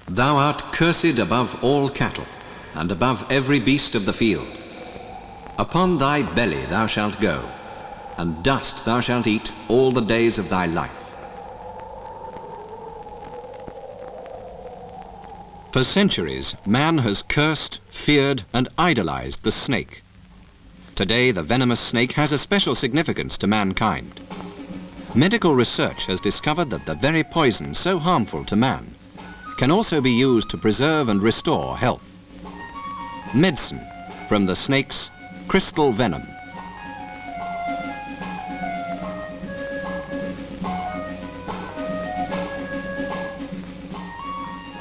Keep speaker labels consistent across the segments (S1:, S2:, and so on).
S1: Thou art cursed above all cattle, and above every beast of the field. Upon thy belly thou shalt go, and dust thou shalt eat all the days of thy life. For centuries, man has cursed, feared, and idolized the snake. Today, the venomous snake has a special significance to mankind. Medical research has discovered that the very poison so harmful to man can also be used to preserve and restore health. Medicine from the snake's crystal venom.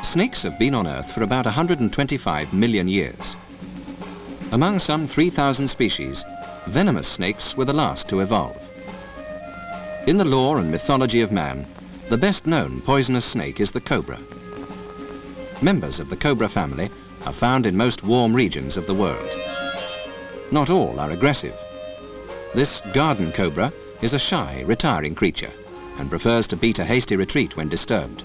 S1: Snakes have been on Earth for about 125 million years. Among some 3,000 species, venomous snakes were the last to evolve. In the lore and mythology of man, the best-known poisonous snake is the cobra. Members of the cobra family are found in most warm regions of the world. Not all are aggressive. This garden cobra is a shy, retiring creature and prefers to beat a hasty retreat when disturbed.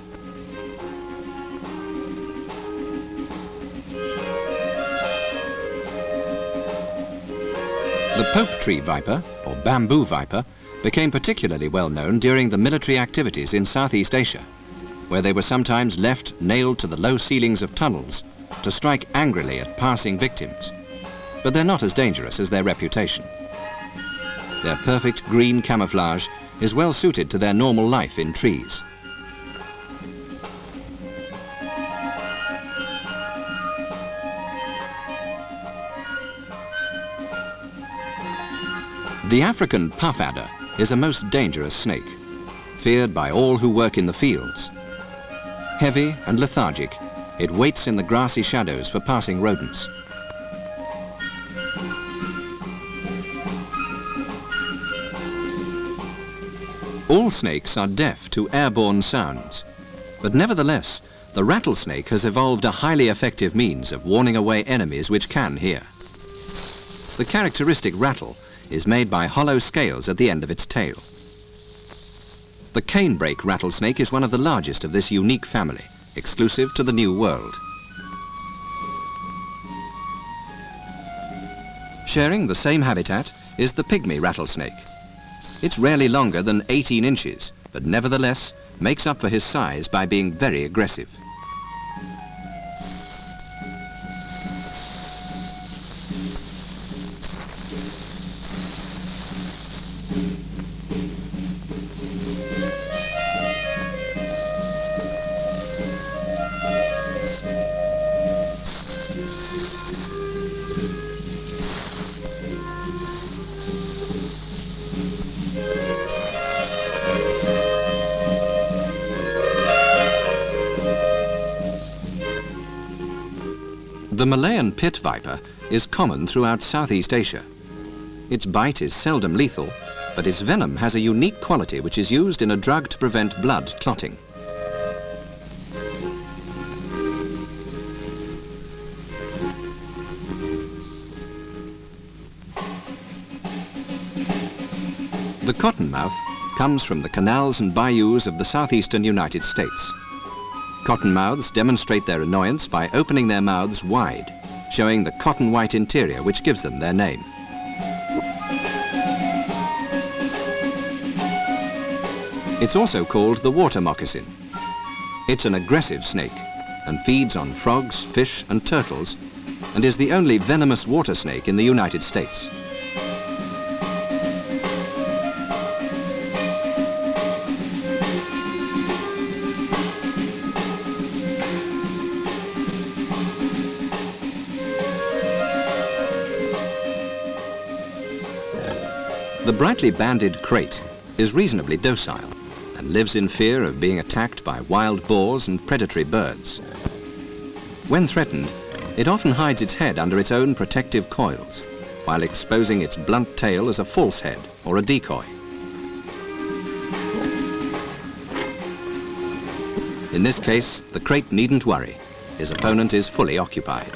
S1: The pope tree viper, or bamboo viper, became particularly well known during the military activities in Southeast Asia, where they were sometimes left nailed to the low ceilings of tunnels to strike angrily at passing victims. But they're not as dangerous as their reputation. Their perfect green camouflage is well suited to their normal life in trees. The African puff adder is a most dangerous snake, feared by all who work in the fields. Heavy and lethargic, it waits in the grassy shadows for passing rodents. All snakes are deaf to airborne sounds, but nevertheless, the rattlesnake has evolved a highly effective means of warning away enemies which can hear. The characteristic rattle is made by hollow scales at the end of its tail. The Kainbrake rattlesnake is one of the largest of this unique family, exclusive to the New World. Sharing the same habitat is the Pygmy rattlesnake. It's rarely longer than 18 inches, but nevertheless makes up for his size by being very aggressive. The Malayan Pit Viper is common throughout Southeast Asia. Its bite is seldom lethal, but its venom has a unique quality which is used in a drug to prevent blood clotting. The Cottonmouth comes from the canals and bayous of the southeastern United States. Cottonmouths demonstrate their annoyance by opening their mouths wide, showing the cotton-white interior which gives them their name. It's also called the Water Mocasin. It's an aggressive snake and feeds on frogs, fish and turtles, and is the only venomous water snake in the United States. The brightly banded Krait is reasonably docile and lives in fear of being attacked by wild boars and predatory birds. When threatened, it often hides its head under its own protective coils, while exposing its blunt tail as a false head or a decoy. In this case, the Krait needn't worry. His opponent is fully occupied.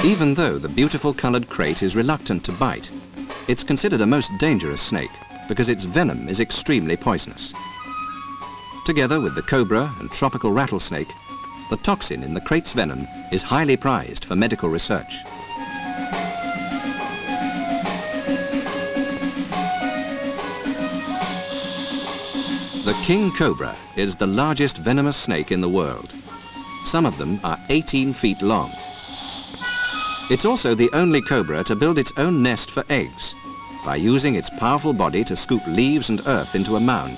S1: Even though the beautiful coloured krait is reluctant to bite, it's considered a most dangerous snake because its venom is extremely poisonous. Together with the cobra and tropical rattlesnake, the toxin in the krait's venom is highly prized for medical research. The king cobra is the largest venomous snake in the world. Some of them are 18 feet long. It's also the only cobra to build its own nest for eggs by using its powerful body to scoop leaves and earth into a mound.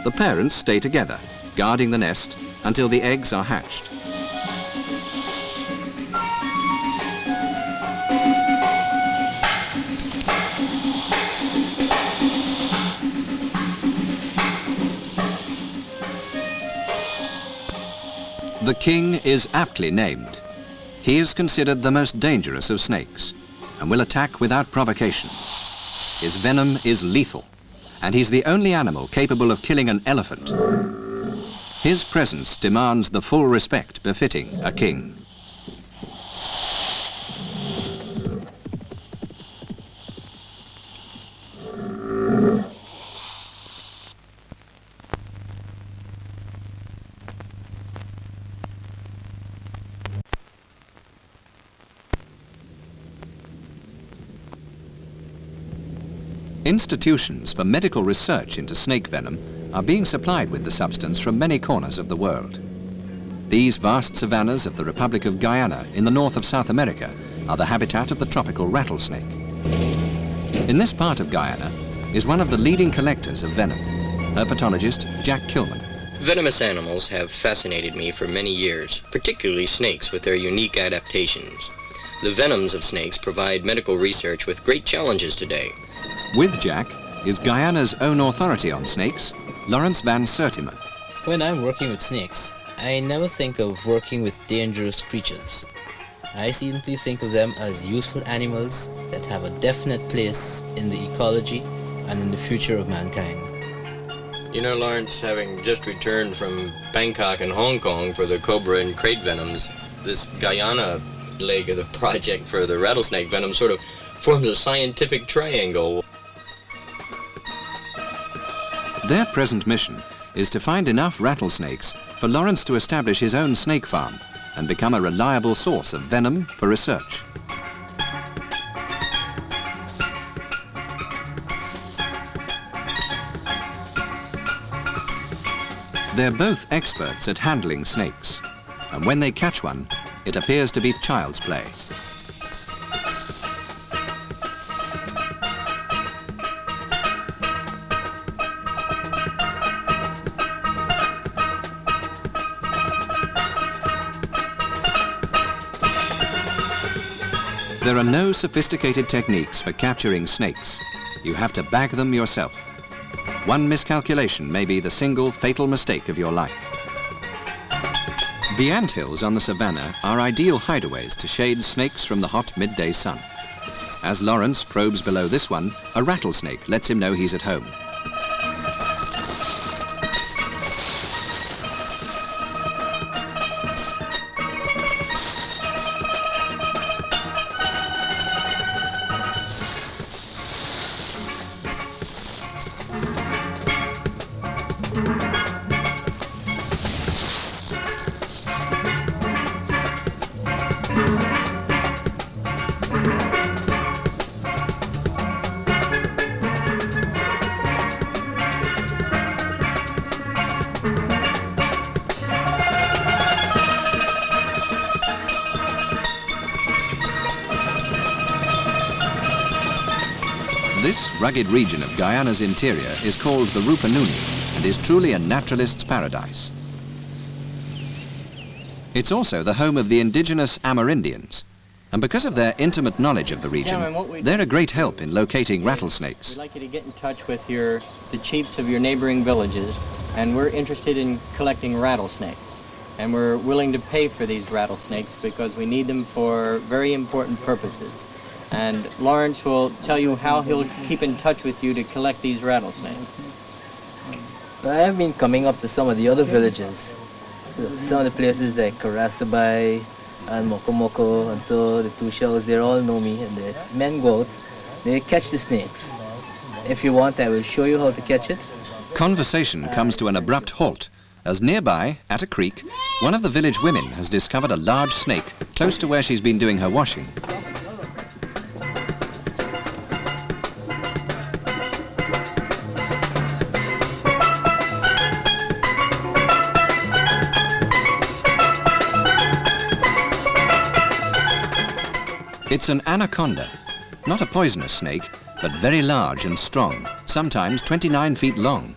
S1: The parents stay together, guarding the nest until the eggs are hatched. The king is aptly named. He is considered the most dangerous of snakes and will attack without provocation. His venom is lethal, and he's the only animal capable of killing an elephant. His presence demands the full respect befitting a king. Institutions for medical research into snake venom are being supplied with the substance from many corners of the world. These vast savannas of the Republic of Guyana in the north of South America are the habitat of the tropical rattlesnake. In this part of Guyana is one of the leading collectors of venom, herpetologist Jack Kilman.
S2: Venomous animals have fascinated me for many years, particularly snakes with their unique adaptations. The venoms of snakes provide medical research with great challenges today.
S1: With Jack is Guyana's own authority on snakes, Lawrence Van Sertima.
S3: When I'm working with snakes, I never think of working with dangerous creatures. I simply think of them as useful animals that have a definite place in the ecology and in the future of mankind.
S2: You know, Lawrence, having just returned from Bangkok and Hong Kong for the cobra and krait venoms, this Guyana leg of the project for the rattlesnake venom sort of forms a scientific triangle.
S1: Their present mission is to find enough rattlesnakes for Lawrence to establish his own snake farm and become a reliable source of venom for research. They're both experts at handling snakes, and when they catch one, it appears to be child's play. There are no sophisticated techniques for capturing snakes. You have to bag them yourself. One miscalculation may be the single fatal mistake of your life. The anthills on the savannah are ideal hideaways to shade snakes from the hot midday sun. As Lawrence probes below this one, a rattlesnake lets him know he's at home. This rugged region of Guyana's interior is called the Rupununi and is truly a naturalist's paradise. It's also the home of the indigenous Amerindians, and because of their intimate knowledge of the region, they're a great help in locating rattlesnakes.
S4: We'd like you to get in touch with the chiefs of your neighboring villages, and we're interested in collecting rattlesnakes. And we're willing to pay for these rattlesnakes because we need them for very important purposes. And Lawrence will tell you how he'll keep in touch with you to collect these rattlesnakes.
S3: I have been coming up to some of the other villages, some of the places like Karasabai, and Moko, and so the two shells, they all know me, and the men go out, they catch the snakes. If you want, I will show you how to catch it.
S1: Conversation comes to an abrupt halt as nearby, at a creek, one of the village women has discovered a large snake close to where she's been doing her washing. It's an anaconda, not a poisonous snake, but very large and strong, sometimes 29 feet long.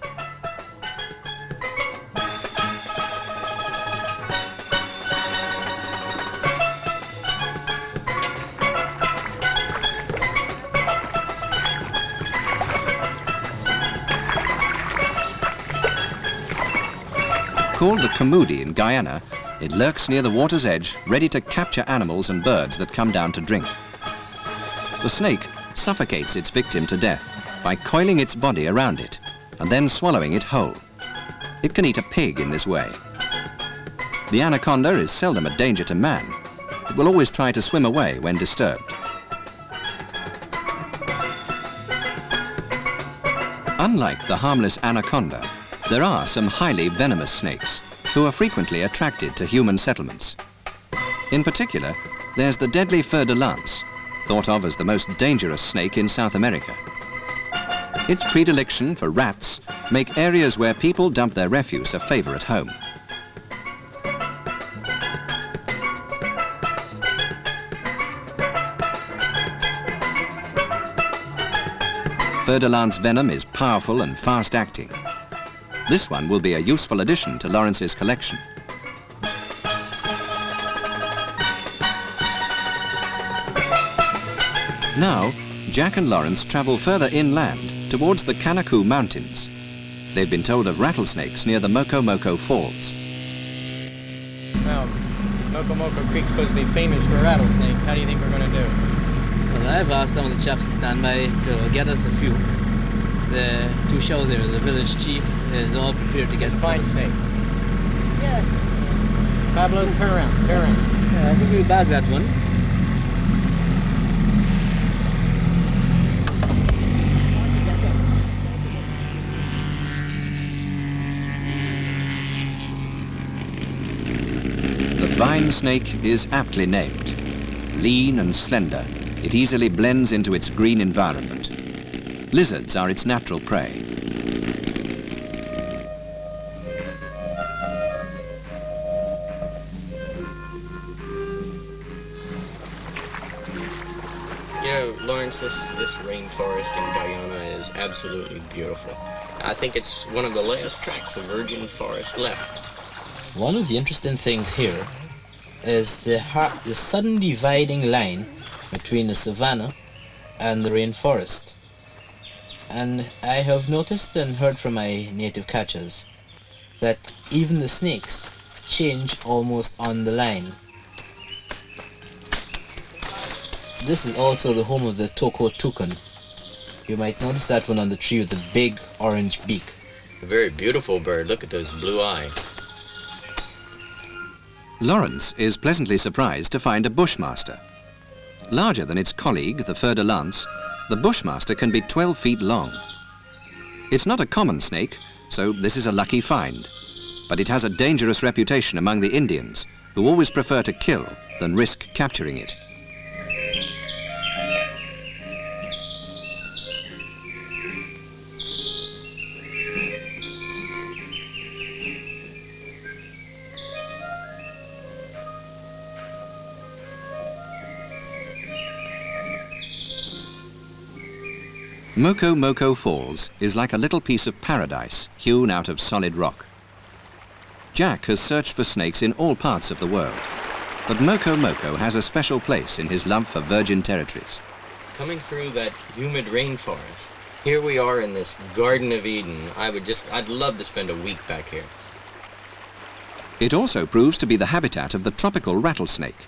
S1: Called the camudi in Guyana, it lurks near the water's edge, ready to capture animals and birds that come down to drink. The snake suffocates its victim to death by coiling its body around it and then swallowing it whole. It can eat a pig in this way. The anaconda is seldom a danger to man. It will always try to swim away when disturbed. Unlike the harmless anaconda, there are some highly venomous snakes who are frequently attracted to human settlements. In particular, there's the deadly fer de lance, thought of as the most dangerous snake in South America. Its predilection for rats make areas where people dump their refuse a favorite home. Fer de lance venom is powerful and fast-acting. This one will be a useful addition to Lawrence's collection. Now, Jack and Lawrence travel further inland towards the Kanaku Mountains. They've been told of rattlesnakes near the Moco Falls.
S4: Now, Moco Creek's supposed to be famous for rattlesnakes. How do you think we're going to do?
S3: Well, I've asked some of the chaps to stand by to get us a few. The two show there, the village chief is all prepared to get
S4: a fine snake.
S3: Yes.
S4: Pablo, turn around, turn around.
S3: Yeah, I think we'll bag that one.
S1: The vine snake is aptly named. Lean and slender, it easily blends into its green environment. Lizards are its natural prey.
S2: You know, Lawrence, this rainforest in Guyana is absolutely beautiful. I think it's one of the last tracts of virgin forest left.
S3: One of the interesting things here is the sudden dividing line between the savanna and the rainforest. And I have noticed and heard from my native catchers that even the snakes change almost on the line. This is also the home of the toko toucan. You might notice that one on the tree with the big orange beak.
S2: A very beautiful bird. Look at those blue eyes.
S1: Lawrence is pleasantly surprised to find a bushmaster. Larger than its colleague, the fer de lance, the bushmaster can be 12 feet long. It's not a common snake, so this is a lucky find. But it has a dangerous reputation among the Indians, who always prefer to kill than risk capturing it. Moco Falls is like a little piece of paradise hewn out of solid rock. Jack has searched for snakes in all parts of the world, but Moco has a special place in his love for virgin territories.
S2: Coming through that humid rainforest, here we are in this Garden of Eden. I'd love to spend a week back here.
S1: It also proves to be the habitat of the tropical rattlesnake.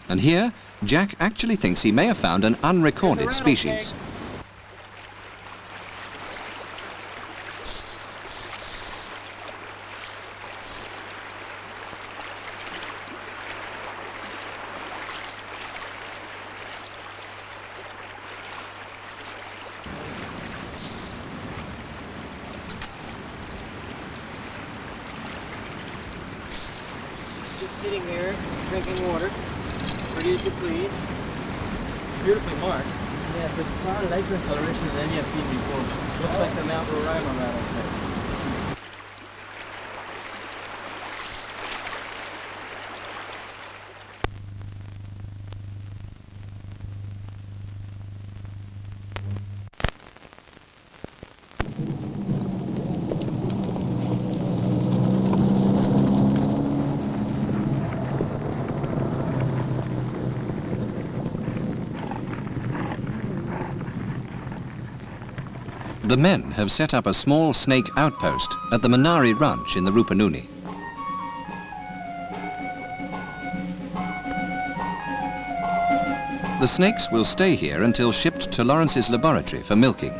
S1: And here, Jack actually thinks he may have found an unrecorded species.
S4: sitting here drinking water. Pretty as you please. Beautifully marked.
S3: Yeah, but far lighter coloration than any I've seen before.
S4: Looks like the Mount Roraima rattlesnake.
S1: The men have set up a small snake outpost at the Manari Ranch in the Rupununi. The snakes will stay here until shipped to Lawrence's laboratory for milking.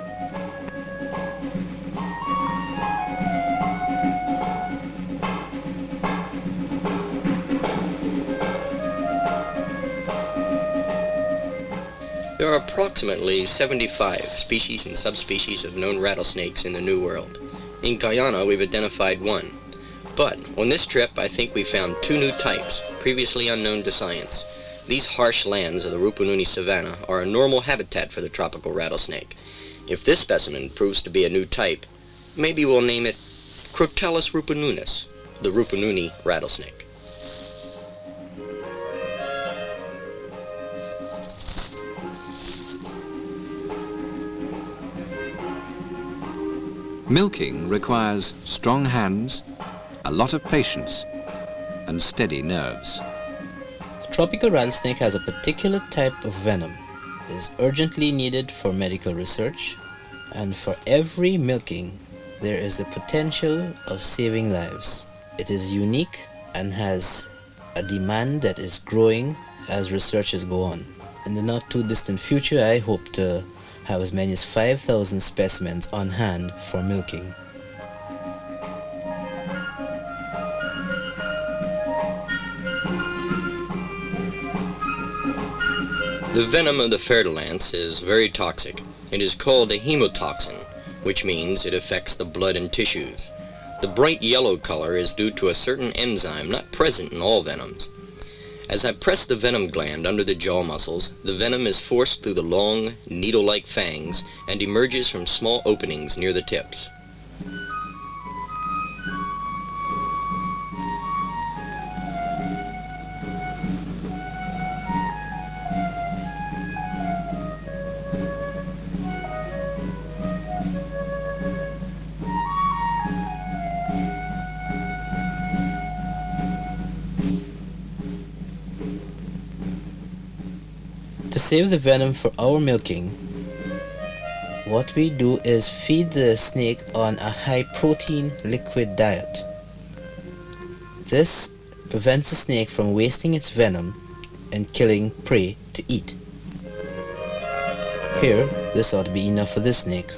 S2: There are approximately 75 species and subspecies of known rattlesnakes in the New World. In Guyana, we've identified one. But on this trip, I think we found two new types, previously unknown to science. These harsh lands of the Rupununi Savannah are a normal habitat for the tropical rattlesnake. If this specimen proves to be a new type, maybe we'll name it Crotellus rupununis, the Rupununi rattlesnake.
S1: Milking requires strong hands, a lot of patience, and steady nerves.
S3: The tropical rattlesnake has a particular type of venom. It is urgently needed for medical research, and for every milking, there is the potential of saving lives. It is unique and has a demand that is growing as researchers go on. In the not too distant future, I hope to have as many as 5,000 specimens on hand for milking.
S2: The venom of the fer-de-lance is very toxic. It is called a hemotoxin, which means it affects the blood and tissues. The bright yellow color is due to a certain enzyme not present in all venoms. As I press the venom gland under the jaw muscles, the venom is forced through the long, needle-like fangs and emerges from small openings near the tips.
S3: To save the venom for our milking, what we do is feed the snake on a high-protein liquid diet. This prevents the snake from wasting its venom and killing prey to eat. Here, this ought to be enough for this snake.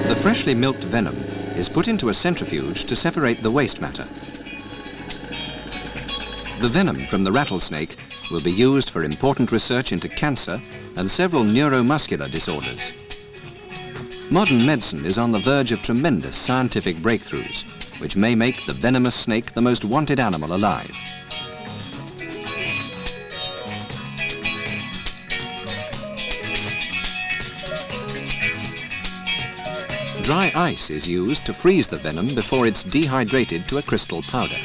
S1: The freshly milked venom is put into a centrifuge to separate the waste matter. The venom from the rattlesnake will be used for important research into cancer and several neuromuscular disorders. Modern medicine is on the verge of tremendous scientific breakthroughs, which may make the venomous snake the most wanted animal alive. Dry ice is used to freeze the venom before it's dehydrated to a crystal powder.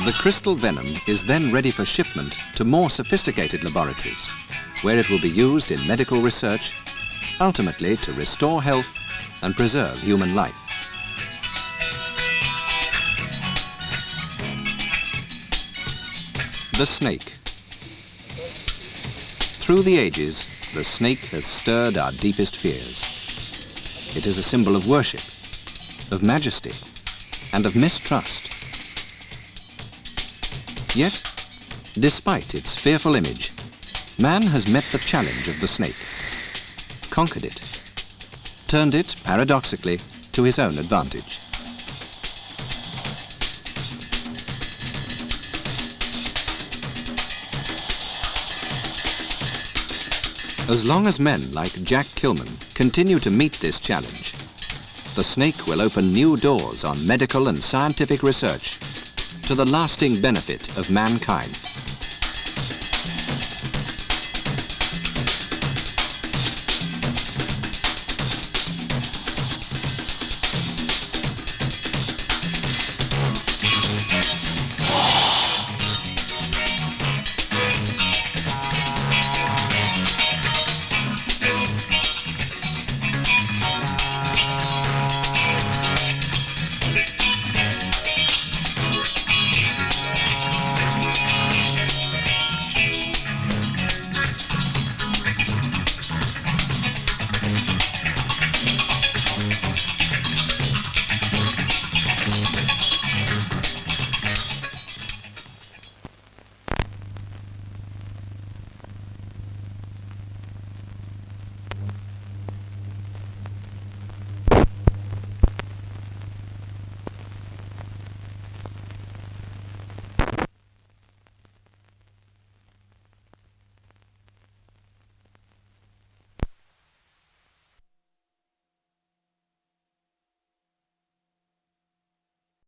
S1: The crystal venom is then ready for shipment to more sophisticated laboratories, where it will be used in medical research, ultimately to restore health and preserve human life. The snake. Through the ages, the snake has stirred our deepest fears. It is a symbol of worship, of majesty, and of mistrust. Yet, despite its fearful image, man has met the challenge of the snake, conquered it, turned it, paradoxically, to his own advantage. As long as men like Jack Kilman continue to meet this challenge, the snake will open new doors on medical and scientific research to the lasting benefit of mankind.